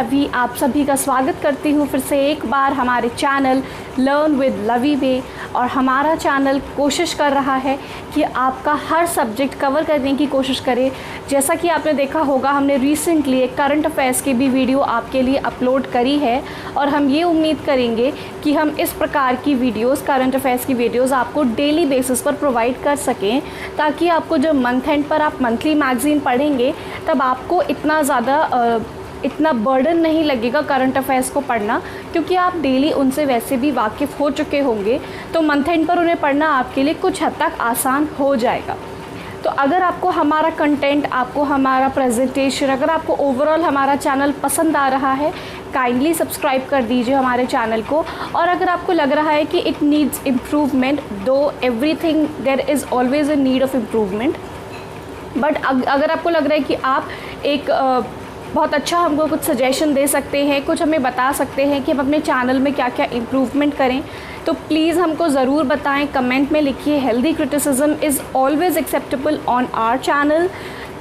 लवी आप सभी का स्वागत करती हूँ फिर से एक बार हमारे चैनल लर्न विद लवी में। और हमारा चैनल कोशिश कर रहा है कि आपका हर सब्जेक्ट कवर करने की कोशिश करे। जैसा कि आपने देखा होगा, हमने रिसेंटली एक करंट अफेयर्स की भी वीडियो आपके लिए अपलोड करी है और हम ये उम्मीद करेंगे कि हम इस प्रकार की वीडियोस, करंट अफेयर्स की वीडियोस आपको डेली बेसिस पर प्रोवाइड कर सकें, ताकि आपको जब मंथ एंड पर आप मंथली मैगज़ीन पढ़ेंगे तब आपको इतना बर्डन नहीं लगेगा करंट अफेयर्स को पढ़ना, क्योंकि आप डेली उनसे वैसे भी वाकिफ़ हो चुके होंगे। तो मंथ एंड पर उन्हें पढ़ना आपके लिए कुछ हद तक आसान हो जाएगा। तो अगर आपको हमारा कंटेंट, आपको हमारा प्रेजेंटेशन, अगर आपको ओवरऑल हमारा चैनल पसंद आ रहा है, काइंडली सब्सक्राइब कर दीजिए हमारे चैनल को। और अगर आपको लग रहा है कि it needs improvement, though everything there is always a need of improvement, but अगर आपको लग रहा है कि आप एक बहुत अच्छा हमको कुछ सजेशन दे सकते हैं, कुछ हमें बता सकते हैं कि हम अपने चैनल में क्या क्या इम्प्रूवमेंट करें, तो प्लीज़ हमको ज़रूर बताएं, कमेंट में लिखिए। Healthy criticism is always acceptable on our channel.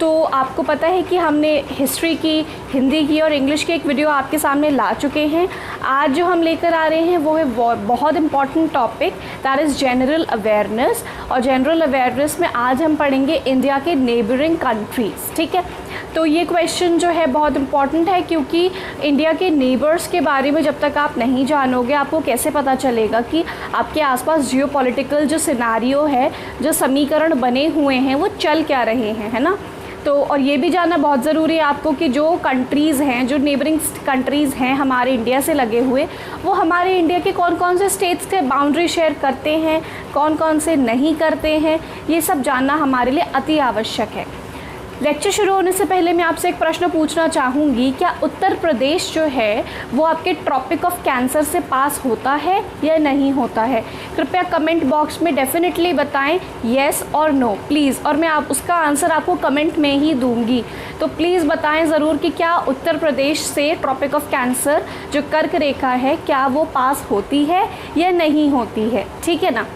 तो आपको पता है कि हमने हिस्ट्री की, हिंदी की और इंग्लिश की एक वीडियो आपके सामने ला चुके हैं। आज जो हम लेकर आ रहे हैं वो है बहुत important topic, that is general awareness. और जनरल अवेयरनेस में आज हम पढ़ेंगे इंडिया के नेबरिंग कंट्रीज़। ठीक है, तो ये क्वेश्चन जो है बहुत इंपॉर्टेंट है, क्योंकि इंडिया के नेबर्स के बारे में जब तक आप नहीं जानोगे, आपको कैसे पता चलेगा कि आपके आसपास जियोपॉलिटिकल जो सिनारियो है, जो समीकरण बने हुए हैं, वो चल क्या रहे हैं, है ना। तो और ये भी जानना बहुत ज़रूरी है आपको कि जो कंट्रीज़ हैं, जो नेबरिंग कंट्रीज़ हैं हमारे इंडिया से लगे हुए, वो हमारे इंडिया के कौन कौन से स्टेट्स के बाउंड्री शेयर करते हैं, कौन कौन से नहीं करते हैं, ये सब जानना हमारे लिए अति आवश्यक है। लेक्चर शुरू होने से पहले मैं आपसे एक प्रश्न पूछना चाहूँगी, क्या उत्तर प्रदेश जो है वो आपके ट्रॉपिक ऑफ कैंसर से पास होता है या नहीं होता है? कृपया कमेंट बॉक्स में डेफिनेटली बताएं येस और नो प्लीज़, और मैं उसका आंसर आपको कमेंट में ही दूंगी। तो प्लीज़ बताएं ज़रूर कि क्या उत्तर प्रदेश से ट्रॉपिक ऑफ कैंसर जो कर्क रेखा है, क्या वो पास होती है या नहीं होती है? ठीक है ना।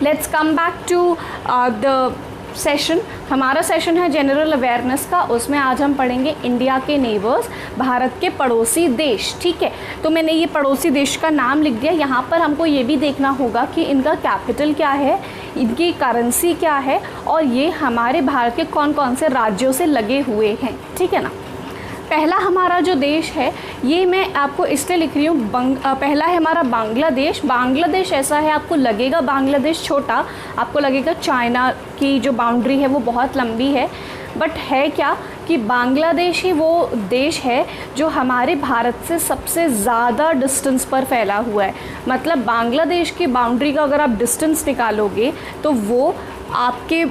Let's come back to the session. हमारा सेशन है जनरल अवेयरनेस का, उसमें आज हम पढ़ेंगे इंडिया के नेबर्स, भारत के पड़ोसी देश। ठीक है, तो मैंने ये पड़ोसी देश का नाम लिख दिया। यहाँ पर हमको ये भी देखना होगा कि इनका कैपिटल क्या है, इनकी करेंसी क्या है, और ये हमारे भारत के कौन कौन से राज्यों से लगे हुए हैं। ठीक है ना। पहला हमारा जो देश है, ये मैं आपको इसलिए लिख रही हूँ, पहला है हमारा बांग्लादेश। बांग्लादेश ऐसा है, आपको लगेगा बांग्लादेश छोटा, आपको लगेगा चाइना की जो बाउंड्री है वो बहुत लंबी है, बट है क्या कि बांग्लादेश ही वो देश है जो हमारे भारत से सबसे ज़्यादा डिस्टेंस पर फैला हुआ है। मतलब बांग्लादेश की बाउंड्री का अगर आप डिस्टेंस निकालोगे तो वो आपके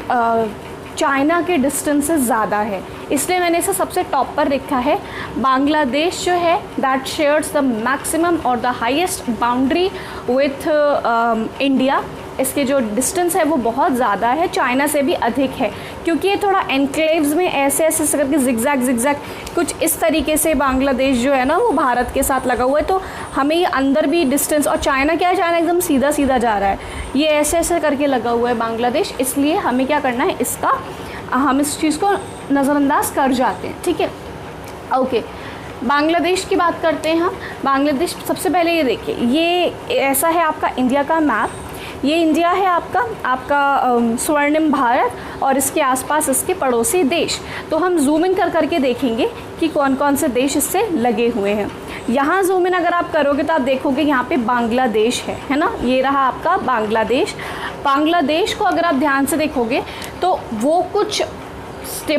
चाइना के डिस्टेंस से ज़्यादा है, इसलिए मैंने इसे सबसे टॉप पर रखा है। बांग्लादेश जो है दैट शेयर्स द मैक्सिमम और the highest boundary with India. इसके जो डिस्टेंस है वो बहुत ज़्यादा है, चाइना से भी अधिक है, क्योंकि ये थोड़ा एनक्लेव्स में ऐसे ऐसे करके जिगजैग कुछ इस तरीके से बांग्लादेश जो है ना वो भारत के साथ लगा हुआ है। तो हमें ये अंदर भी डिस्टेंस, और चाइना क्या है, चाइना एकदम सीधा सीधा जा रहा है, ये ऐसे ऐसे करके लगा हुआ है बांग्लादेश। इसलिए हमें क्या करना है, हम इस चीज़ को नज़रअंदाज कर जाते हैं। ठीक है, ओके। बांग्लादेश की बात करते हैं हम। बांग्लादेश सबसे पहले ये देखिए, ये ऐसा है आपका इंडिया का मैप। ये इंडिया है आपका स्वर्णिम भारत, और इसके आसपास इसके पड़ोसी देश। तो हम जूम इन करके देखेंगे कि कौन कौन से देश इससे लगे हुए हैं। यहाँ जूम इन अगर आप करोगे तो आप देखोगे यहाँ पे बांग्लादेश है ना, ये रहा आपका बांग्लादेश। बांग्लादेश को अगर आप ध्यान से देखोगे तो वो कुछ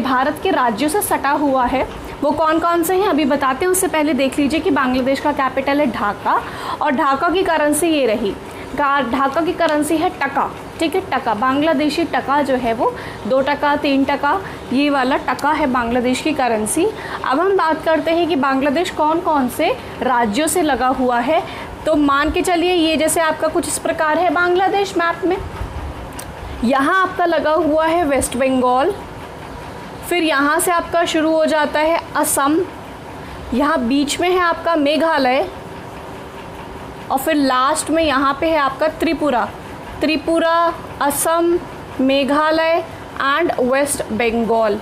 भारत के राज्यों से सटा हुआ है। वो कौन कौन से हैं अभी बताते हैं, उससे पहले देख लीजिए कि बांग्लादेश का कैपिटल है ढाका, और ढाका की करेंसी ये रही। ढाका की करेंसी है टका। ठीक है, टका, बांग्लादेशी टका जो है वो 2 टका 3 टका, ये वाला टका है बांग्लादेश की करेंसी। अब हम बात करते हैं कि बांग्लादेश कौन कौन से राज्यों से लगा हुआ है। तो मान के चलिए ये जैसे आपका कुछ इस प्रकार है बांग्लादेश मैप में। यहाँ आपका लगा हुआ है वेस्ट बंगाल, फिर यहाँ से आपका शुरू हो जाता है असम, यहाँ बीच में है आपका मेघालय, और फिर लास्ट में यहाँ पे है आपका त्रिपुरा, असम, मेघालय एंड वेस्ट बंगाल।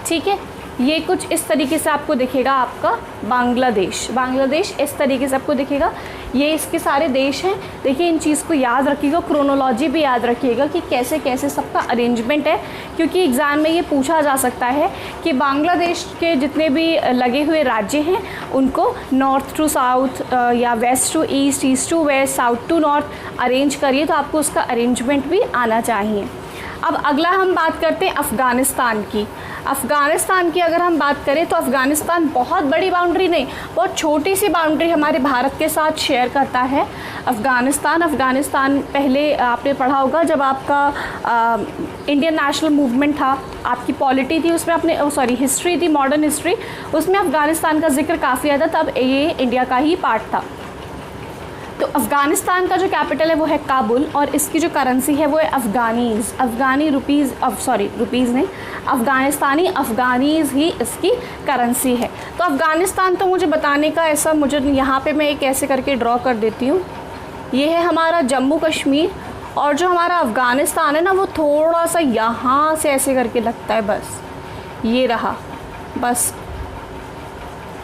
ठीक है, ये कुछ इस तरीके से आपको दिखेगा आपका बांग्लादेश। बांग्लादेश इस तरीके से आपको दिखेगा, ये इसके सारे देश हैं। देखिए इन चीज़ को याद रखिएगा, क्रोनोलॉजी भी याद रखिएगा कि कैसे कैसे सबका अरेंजमेंट है, क्योंकि एग्ज़ाम में ये पूछा जा सकता है कि बांग्लादेश के जितने भी लगे हुए राज्य हैं उनको नॉर्थ टू साउथ या west to east, east to west, south to north arrange करिए, तो आपको उसका अरेंजमेंट भी आना चाहिए। अब अगला हम बात करते हैं अफ़गानिस्तान की। अफ़गानिस्तान की अगर हम बात करें तो अफ़गानिस्तान बहुत बड़ी बाउंड्री नहीं, बहुत छोटी सी बाउंड्री हमारे भारत के साथ शेयर करता है अफ़गानिस्तान पहले आपने पढ़ा होगा जब आपका इंडियन नेशनल मूवमेंट था, आपकी पॉलिटी थी, उसमें आपने हिस्ट्री थी, मॉडर्न हिस्ट्री, उसमें अफ़गानिस्तान का जिक्र काफ़ी ज़्यादा, तब ये इंडिया का ही पार्ट था। तो अफ़गानिस्तान का जो कैपिटल है वो है काबुल और इसकी जो करेंसी है वो है अफ़गानीज़, अफ़गानी रुपीज़, रुपीज़ नहीं, अफ़गानीज़ ही इसकी करेंसी है। तो अफ़गानिस्तान तो मुझे बताने का ऐसा, मुझे यहाँ पे मैं एक ऐसे करके ड्रॉ कर देती हूँ, ये है हमारा जम्मू कश्मीर, और जो हमारा अफ़गानिस्तान है ना वो थोड़ा सा यहाँ से ऐसे करके लगता है, बस ये रहा, बस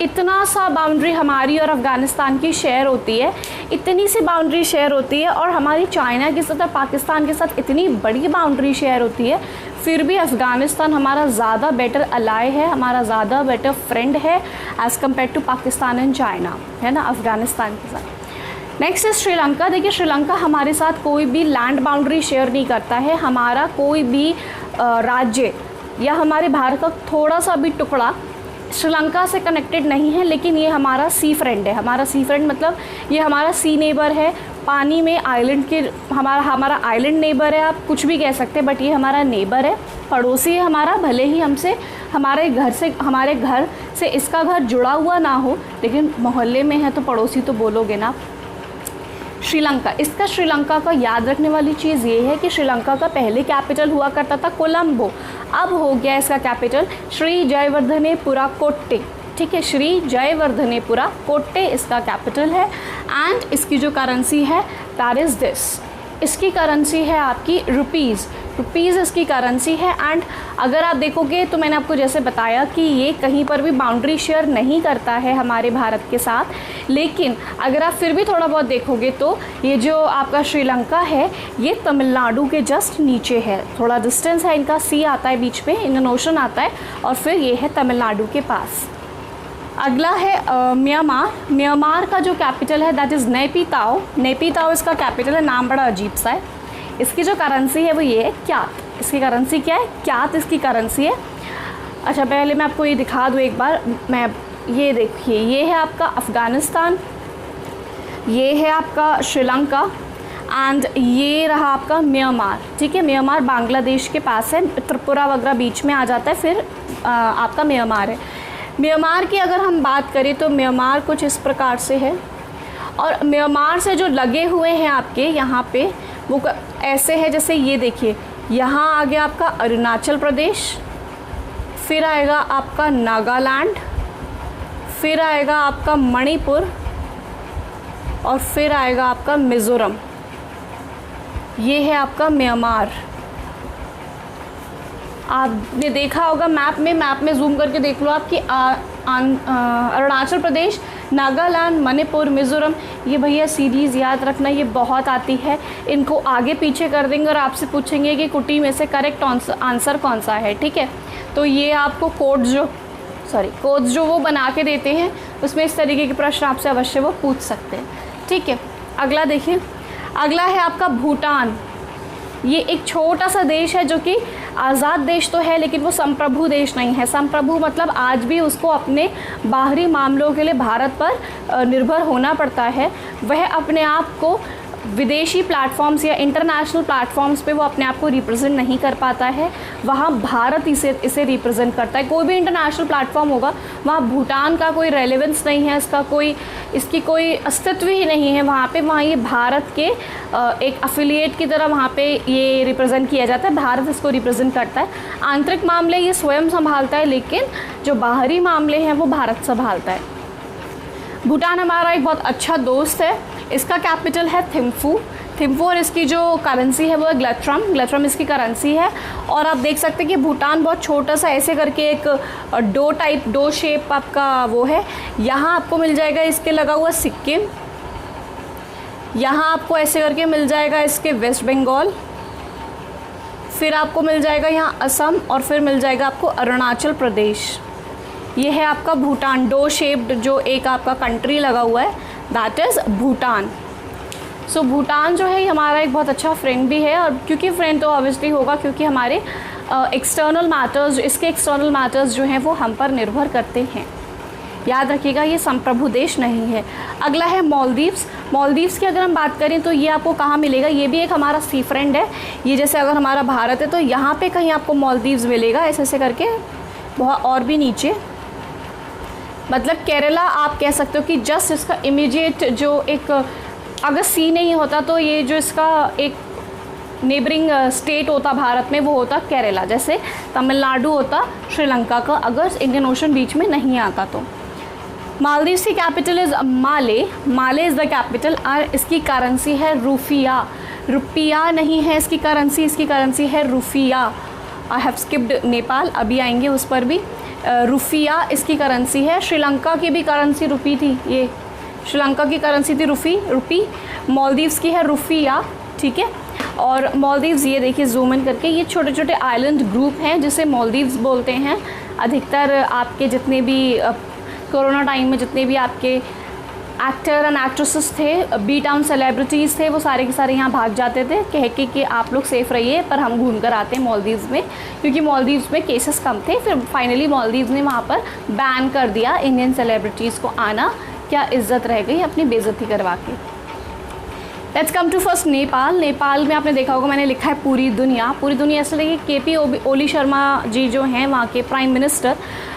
इतना सा बाउंड्री हमारी और अफ़गानिस्तान की शेयर होती है, इतनी सी बाउंड्री शेयर होती है, और हमारी चाइना के साथ और पाकिस्तान के साथ इतनी बड़ी बाउंड्री शेयर होती है, फिर भी अफ़गानिस्तान हमारा ज़्यादा बेटर अलाय है, हमारा ज़्यादा बेटर फ्रेंड है as compare to Pakistan and China, है ना, अफ़गानिस्तान के साथ। नेक्स्ट है श्रीलंका। देखिए श्रीलंका हमारे साथ कोई भी लैंड बाउंड्री शेयर नहीं करता है, हमारा कोई भी राज्य या हमारे भारत का थोड़ा सा भी टुकड़ा श्रीलंका से कनेक्टेड नहीं है, लेकिन ये हमारा सी फ्रेंड है। हमारा सी फ्रेंड मतलब ये हमारा सी नेबर है, पानी में आइलैंड के, हमारा आइलैंड नेबर है, आप कुछ भी कह सकते हैं, बट ये हमारा नेबर है, पड़ोसी है हमारा, भले ही हमसे हमारे घर से इसका घर जुड़ा हुआ ना हो, लेकिन मोहल्ले में है तो पड़ोसी तो बोलोगे ना। श्रीलंका, इसका श्रीलंका का याद रखने वाली चीज़ ये है कि श्रीलंका का पहले कैपिटल हुआ करता था कोलंबो, अब हो गया इसका कैपिटल श्री जयवर्धनेपुरा कोट्टे, ठीक है, श्री जयवर्धनेपुरा कोट्टे इसका कैपिटल है। एंड इसकी जो करेंसी है दैट इज़ दिस, इसकी करेंसी है आपकी रुपीज़ इसकी करेंसी है। एंड अगर आप देखोगे तो मैंने आपको जैसे बताया कि ये कहीं पर भी बाउंड्री शेयर नहीं करता है हमारे भारत के साथ, लेकिन अगर आप फिर भी थोड़ा बहुत देखोगे तो ये जो आपका श्रीलंका है ये तमिलनाडु के जस्ट नीचे है, थोड़ा डिस्टेंस है इनका, सी आता है बीच में, इंडियन ओशन आता है, और फिर ये है तमिलनाडु के पास। अगला है म्यांमार का जो कैपिटल है दैट इज़ नेपीताओ इसका कैपिटल है, नाम बड़ा अजीब सा है। इसकी जो करेंसी है वो ये है क्यात, इसकी करेंसी क्या है, क्यात इसकी करेंसी है। अच्छा पहले मैं आपको ये दिखा दूँ एक बार, ये देखिए, ये है आपका अफ़गानिस्तान, ये है आपका श्रीलंका, एंड ये रहा आपका म्यांमार, ठीक है। म्यांमार बांग्लादेश के पास है, त्रिपुरा वगैरह बीच में आ जाता है, फिर आपका म्यांमार है। म्यांमार की अगर हम बात करें तो म्यांमार कुछ इस प्रकार से है, और म्यांमार से जो लगे हुए हैं आपके यहाँ पे वो ऐसे है, जैसे ये देखिए, यहाँ आ गया आपका अरुणाचल प्रदेश, फिर आएगा आपका नागालैंड, फिर आएगा आपका मणिपुर, और फिर आएगा आपका मिज़ोरम। ये है आपका म्यांमार। आपने देखा होगा मैप में जूम करके देख लो आप कि अरुणाचल प्रदेश, नागालैंड, मणिपुर, मिज़ोरम, ये भैया सीरीज़ याद रखना, ये बहुत आती है, इनको आगे पीछे कर देंगे और आपसे पूछेंगे कि कुटी में से करेक्ट आंसर कौन सा है, ठीक है। तो ये आपको कोड्स जो वो बना के देते हैं, उसमें इस तरीके के प्रश्न आपसे अवश्य वो पूछ सकते हैं, ठीक है। अगला देखिए, अगला है आपका भूटान। ये एक छोटा सा देश है जो कि आज़ाद देश तो है, लेकिन वो संप्रभु देश नहीं है। संप्रभु मतलब आज भी उसको अपने बाहरी मामलों के लिए भारत पर निर्भर होना पड़ता है। वह अपने आप को विदेशी प्लेटफॉर्म्स या इंटरनेशनल प्लेटफॉर्म्स पे वो अपने आप को रिप्रेजेंट नहीं कर पाता है, वहाँ भारत इसे रिप्रेजेंट करता है। कोई भी इंटरनेशनल प्लेटफॉर्म होगा, वहाँ भूटान का कोई रेलेवेंस नहीं है, इसकी कोई अस्तित्व ही नहीं है वहाँ पे। वहाँ ये भारत के एक अफिलिएट की तरह वहाँ पे ये रिप्रेजेंट किया जाता है, भारत इसको रिप्रेजेंट करता है। आंतरिक मामले ये स्वयं संभालता है, लेकिन जो बाहरी मामले हैं वो भारत संभालता है। भूटान हमारा एक बहुत अच्छा दोस्त है। इसका कैपिटल है थिम्फू। थिम्फू इसकी जो करेंसी है वो है ग्लेट्रम इसकी करेंसी है। और आप देख सकते हैं कि भूटान बहुत छोटा सा ऐसे करके एक डो शेप आपका वो है। यहाँ आपको मिल जाएगा इसके लगा हुआ सिक्किम, यहाँ आपको ऐसे करके मिल जाएगा इसके वेस्ट बंगाल, फिर आपको मिल जाएगा यहाँ असम, और फिर मिल जाएगा आपको अरुणाचल प्रदेश। ये है आपका भूटान, डो शेप्ड जो एक आपका कंट्री लगा हुआ है, दैट इज़ भूटान। सो भूटान जो है हमारा एक बहुत अच्छा फ्रेंड भी है, और क्योंकि फ्रेंड तो ऑब्वियसली होगा क्योंकि हमारे एक्सटर्नल मैटर्स, इसके एक्सटर्नल मैटर्स जो हैं वो हम पर निर्भर करते हैं। याद रखिएगा ये संप्रभु देश नहीं है। अगला है मालदीव्स। मालदीव्स की अगर हम बात करें तो ये आपको कहाँ मिलेगा, ये भी एक हमारा सी फ्रेंड है। ये जैसे अगर हमारा भारत है तो यहाँ पे कहीं आपको मालदीव्स मिलेगा, ऐसे ऐसे करके बहुत और भी नीचे, मतलब केरला आप कह सकते हो कि जस्ट इसका इमीडिएट जो एक, अगर सी नहीं होता तो ये जो इसका एक नेबरिंग स्टेट होता भारत में वो होता केरला, जैसे तमिलनाडु होता श्रीलंका का अगर इंडियन ओशन बीच में नहीं आता तो। मालदीव्स की capital is Male is the capital, और इसकी करेंसी है रुपया नहीं है इसकी करेंसी है रुपया। आई हैव स्किप्ड नेपाल, अभी आएंगे उस पर भी। रुपया इसकी करेंसी है। श्रीलंका की भी करेंसी रुपी थी, ये श्रीलंका की करेंसी थी रुपी। मालदीव्स की है रुपया, ठीक है। और मालदीव्स ये देखिए जूम इन करके, ये छोटे छोटे आइलैंड ग्रुप हैं जिसे मालदीव्स बोलते हैं। अधिकतर आपके जितने भी कोरोना टाइम में जितने भी आपके एक्टर एंड एक्ट्रेसेस थे, बी टाउन सेलिब्रिटीज़ थे, वो सारे के सारे यहाँ भाग जाते थे कह के कि आप लोग सेफ़ रहिए, पर हम घूम कर आते हैं मालदीव्स में, क्योंकि मालदीव्स में केसेस कम थे। फिर फाइनली मालदीव्स ने वहाँ पर बैन कर दिया इंडियन सेलिब्रिटीज़ को आना। क्या इज्जत रह गई अपनी बेइज्जती करवा के। Let's come to first Nepal. Nepal में आपने देखा होगा मैंने लिखा है पूरी दुनिया। ऐसे देखिए KP ओली शर्मा जी जो हैं वहाँ के प्राइम मिनिस्टर,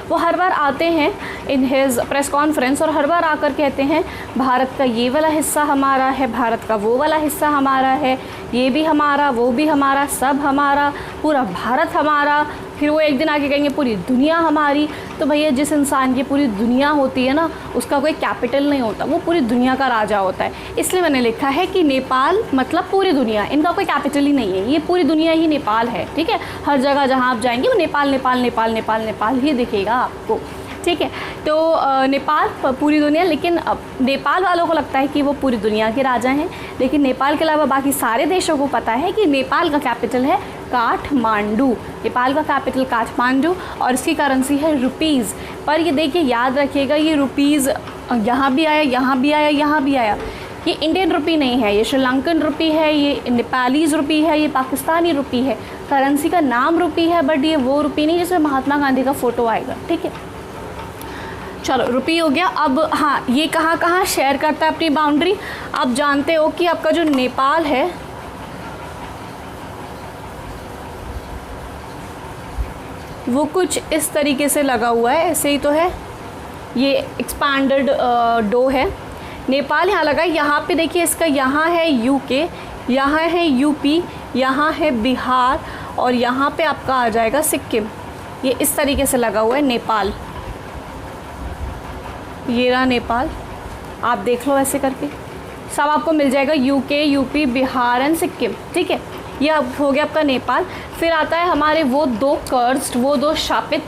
वो हर बार आते हैं इन हिज प्रेस कॉन्फ्रेंस और हर बार आकर कहते हैं भारत का ये वाला हिस्सा हमारा है, भारत का वो वाला हिस्सा हमारा है, ये भी हमारा, वो भी हमारा, सब हमारा, पूरा भारत हमारा। फिर वो एक दिन आके कहेंगे पूरी दुनिया हमारी। तो भैया जिस इंसान की पूरी दुनिया होती है ना, उसका कोई कैपिटल नहीं होता, वो पूरी दुनिया का राजा होता है। इसलिए मैंने लिखा है कि नेपाल मतलब पूरी दुनिया, इनका कोई कैपिटल ही नहीं है, ये पूरी दुनिया ही नेपाल है, ठीक है। हर जगह जहाँ आप जाएंगे वो नेपाल नेपाल नेपाल नेपाल नेपाल ही दिखेगा आपको, ठीक है। तो नेपाल पूरी दुनिया, लेकिन अब नेपाल वालों को लगता है कि वो पूरी दुनिया के राजा हैं, लेकिन नेपाल के अलावा बाकी सारे देशों को पता है कि नेपाल का कैपिटल है काठमांडू। नेपाल का कैपिटल काठमांडू और इसकी करेंसी है रुपीज़। पर ये देखिए याद रखिएगा, ये रुपीज़ यहाँ भी आया, यहाँ भी आया, यहाँ भी आया। ये इंडियन रुपी नहीं है, ये श्रीलंकन रुपी है, ये नेपालीज़ रुपी है, ये पाकिस्तानी रुपी है। करेंसी का नाम रुपी है, बट ये वो रुपी नहीं जिसमें महात्मा गांधी का फ़ोटो आएगा, ठीक है। चलो रुपी हो गया। अब हाँ, ये कहाँ कहाँ शेयर करता है अपनी बाउंड्री। आप जानते हो कि आपका जो नेपाल है वो कुछ इस तरीके से लगा हुआ है, ऐसे ही तो है, ये एक्सपैंडेड डो है। नेपाल यहाँ लगा है, यहाँ पे देखिए इसका यहाँ है UK, यहाँ है UP, यहाँ है बिहार और यहाँ पे आपका आ जाएगा सिक्किम। ये इस तरीके से लगा हुआ है नेपाल। ये रहा नेपाल, आप देख लो ऐसे करके सब आपको मिल जाएगा, UK, UP, Bihar and Sikkim, ठीक है। ये अब हो गया आपका नेपाल। फिर आता है हमारे वो दो शापित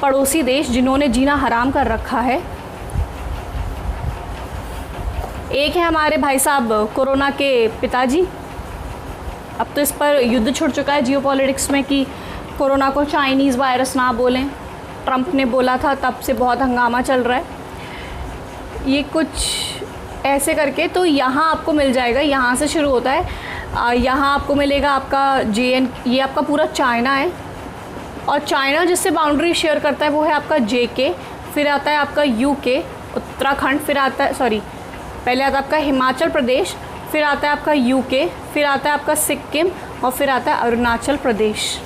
पड़ोसी देश जिन्होंने जीना हराम कर रखा है। एक है हमारे भाई साहब कोरोना के पिताजी। अब तो इस पर युद्ध छिड़ चुका है जियोपॉलिटिक्स में कि कोरोना को चाइनीज़ वायरस ना बोलें, ट्रंप ने बोला था, तब से बहुत हंगामा चल रहा है। ये कुछ ऐसे करके तो यहाँ आपको मिल जाएगा, यहाँ से शुरू होता है, यहाँ आपको मिलेगा आपका JN, ये आपका पूरा चाइना है और चाइना जिससे बाउंड्री शेयर करता है वो है आपका JK। फिर आता है आपका UK उत्तराखंड, फिर आता है पहले आता है आपका हिमाचल प्रदेश, फिर आता है आपका UK, फिर आता है आपका सिक्किम और फिर आता है अरुणाचल प्रदेश।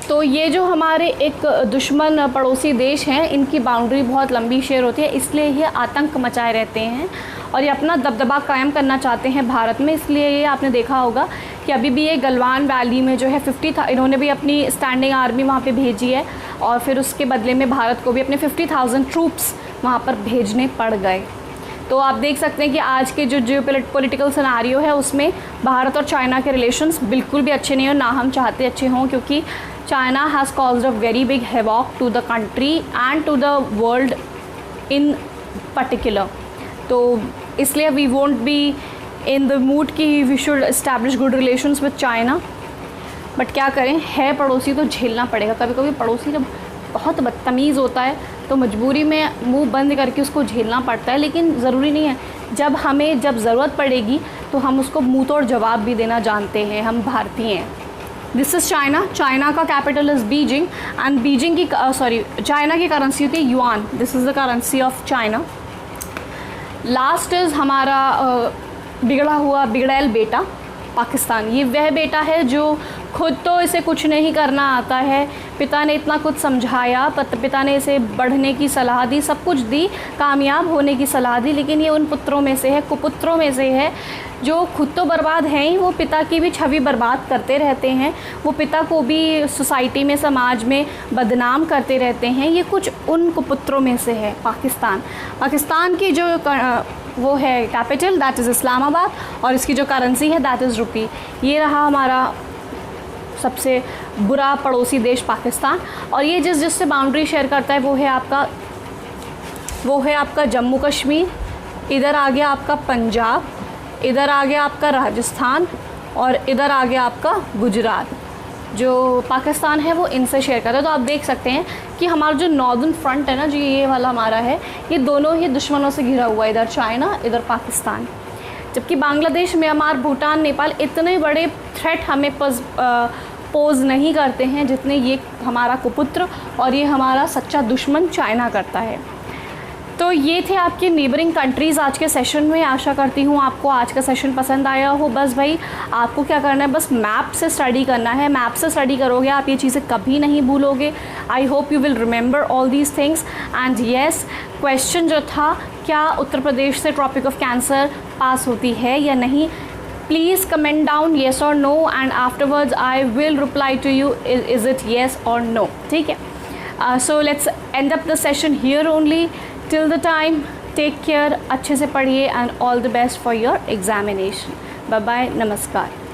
तो ये जो हमारे एक दुश्मन पड़ोसी देश हैं, इनकी बाउंड्री बहुत लंबी शेयर होती है, इसलिए ये आतंक मचाए रहते हैं और ये अपना दबदबा कायम करना चाहते हैं भारत में। इसलिए ये आपने देखा होगा कि अभी भी ये गलवान वैली में जो है 50,000 इन्होंने भी अपनी स्टैंडिंग आर्मी वहाँ पे भेजी है और फिर उसके बदले में भारत को भी अपने 50,000 ट्रूप्स वहाँ पर भेजने पड़ गए। तो आप देख सकते हैं कि आज के जो जियोपॉलिटिकल सिनेरियो है उसमें भारत और चाइना के रिलेशंस बिल्कुल भी अच्छे नहीं हो, ना हम चाहते अच्छे हों, क्योंकि China has caused a very big havoc to the country and to the world in particular. तो इसलिए we won't be in the mood कि we should establish good relations with China, but क्या करें, है पड़ोसी तो झेलना पड़ेगा। कभी कभी पड़ोसी जब बहुत बदतमीज़ होता है तो मजबूरी में मुंह बंद करके उसको झेलना पड़ता है, लेकिन ज़रूरी नहीं है। जब ज़रूरत पड़ेगी तो हम उसको मुंह तोड़ जवाब भी देना जानते हैं, हम भारतीय हैं। This is China. चाइना का capital is Beijing and Beijing की चाइना की करेंसी होती है yuan. This is the currency of China. Last is हमारा बिगड़ैल बेटा पाकिस्तान। ये वह बेटा है जो खुद तो इसे कुछ नहीं करना आता है, पिता ने इतना कुछ समझाया, पिता ने इसे बढ़ने की सलाह दी, सब कुछ दी, कामयाब होने की सलाह दी, लेकिन ये उन पुत्रों में से है, कुपुत्रों में से है, जो खुद तो बर्बाद हैं ही, वो पिता की भी छवि बर्बाद करते रहते हैं, वो पिता को भी सोसाइटी में, समाज में बदनाम करते रहते हैं। ये कुछ उन कुपुत्रों में से है पाकिस्तान। पाकिस्तान की जो वो है कैपिटल दैट इज़ इस्लामाबाद, और इसकी जो करेंसी है दैट इज़ रुपी। ये रहा हमारा सबसे बुरा पड़ोसी देश पाकिस्तान। और ये जिससे बाउंड्री शेयर करता है वो है आपका जम्मू कश्मीर, इधर आ गया आपका पंजाब, इधर आ गया आपका राजस्थान, और इधर आ गया आपका गुजरात। जो पाकिस्तान है वो इनसे शेयर करता है। तो आप देख सकते हैं कि हमारा जो नॉर्दर्न फ्रंट है ना, जो ये वाला हमारा है, ये दोनों ही दुश्मनों से घिरा हुआ है, इधर चाइना, इधर पाकिस्तान। जबकि बांग्लादेश, म्यांमार, भूटान, नेपाल इतने बड़े थ्रेट हमें पोज नहीं करते हैं जितने ये हमारा कुपुत्र और ये हमारा सच्चा दुश्मन चाइना करता है। तो ये थे आपके नेबरिंग कंट्रीज़ आज के सेशन में। आशा करती हूँ आपको आज का सेशन पसंद आया हो। बस भाई आपको क्या करना है, बस मैप से स्टडी करना है। मैप से स्टडी करोगे आप ये चीज़ें कभी नहीं भूलोगे। I hope you will remember all these things. And yes, question जो था, क्या उत्तर प्रदेश से ट्रॉपिक ऑफ कैंसर पास होती है या नहीं, प्लीज़ कमेंट डाउन येस और no, and afterwards I will reply to you is it yes और नो। ठीक है, so let's end up the session here only. Till the time, take care, अच्छे से पढ़िए, and all the best for your examination. Bye bye, नमस्कार।